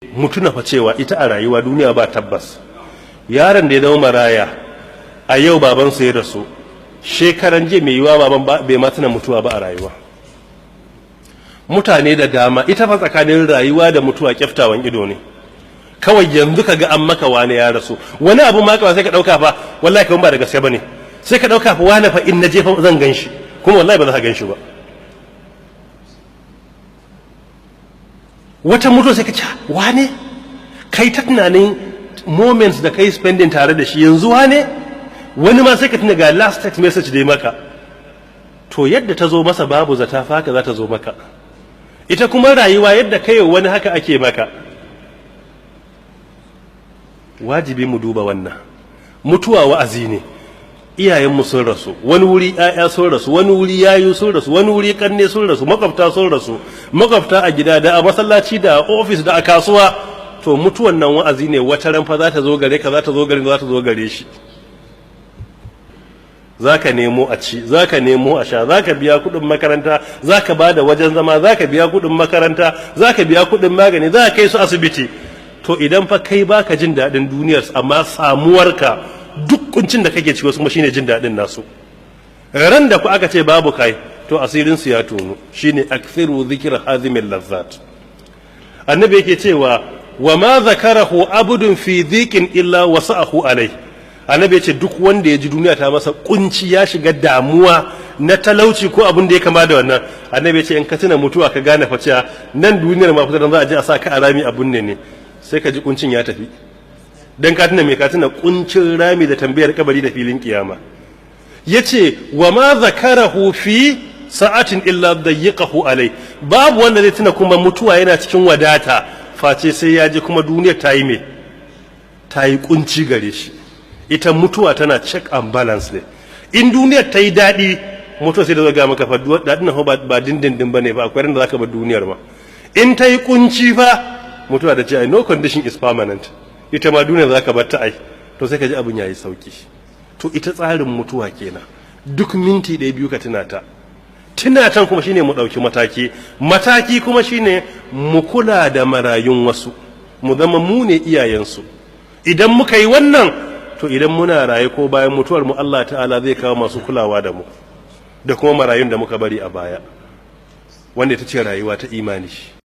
mutuna fa cewa ita a rayuwa duniya ba tabbas. Yaron da ya zama maraya a yau babansa ya rasu, shekaran jiya mai yiwa baban bai ma tuna mutuwa ba a rayuwa. Mutane da dama ita fa tsakanin rayuwa da mutuwa kyaftawan ido ne. Kawai yanzu ka ga an maka wani ya rasu, wani abu ma kawai sai ka dauka fa wallahi kawai ba da gaske bane, sai ka dauka fa wani fa in na je fa zan ganshi, kuma wallahi ba za ka ganshi ba. Wata mutuwa sai ka ce wane kai ta tunanin moments da kai spending tare da shi, yanzu wane wani ma sai ka tuna ga last text message da ya maka. To yadda ta zo masa babu zata fa haka za ta zo maka. Ita kuma rayuwa yadda kai wani haka ake maka. Wajibi mu duba wannan. Mutuwa wa'azi ne. Iyayenmu sun rasu, wani wuri ƴaƴa sun rasu, wani wuri yayu sun rasu, wani wuri kanne sun rasu, makwabta sun rasu, makwabta a gida da a masallaci da a ofis da a kasuwa. To mutuwan nan wa'azi ne, wata ran fa za ta zo gare ka, za ta zo gare, za ta zo gare shi. Zaka nemo a ci, zaka nemo a sha, zaka biya kuɗin makaranta, zaka bada wajen zama, zaka biya kuɗin makaranta, zaka biya kuɗin magani, zaka kai su asibiti. To idan fa kai baka jin daɗin duniyar, amma samuwarka duk kuncin da kake ciki kuma shine jin daɗin nasu. Ran da ku aka ce babu kai, to asirin su ya tono, shine akthiru dhikr hazimil lazzat. Annabi yake cewa wa ma zakarahu abudun fi dhikin illa wasa'ahu alai. Annabi ya ce duk wanda ya ji duniya ta masa kunci, ya shiga damuwa na talauci ko abin da ya kama da wannan, annabi ya ce in ka tuna mutuwa ka gane fa cewa nan duniyar ma fitar za a je a sa ka a rami abun ne, sai ka ji kuncin ya tafi. Dan ka tuna me, ka tuna kuncin rami da tambayar kabari da filin kiyama. Yace wa ma zakarahu fi sa'atin illa dayyiqahu alai. Babu wanda zai tuna kuma mutuwa yana cikin wadata face sai ya ji kuma duniyar ta yi me, ta yi kunci gare shi. Ita mutuwa tana check and balance ne. In duniyar ta yi daɗi, mutuwa sai da zo ga maka fa daɗin nan ba dindindin bane ba, akwai ran da zaka bar duniyar ma. In ta yi kunci fa, mutuwa da ce ai no condition is permanent. Ita ma duniyar zaka bar ta ai, to sai ka ji abin yayi sauki. To ita tsarin mutuwa kenan. Duk minti ɗaya biyu ka tuna ta. Tunatan kuma shine mu ɗauki mataki. Mataki kuma shine mu kula da marayun wasu. Mu zama mu ne iyayensu. Idan muka yi wannan, to idan muna raye ko bayan mutuwar mu, Allah ta'ala zai kawo masu kulawa da mu da kuma marayun da muka bari a baya, wanda ita ce rayuwa ta imani.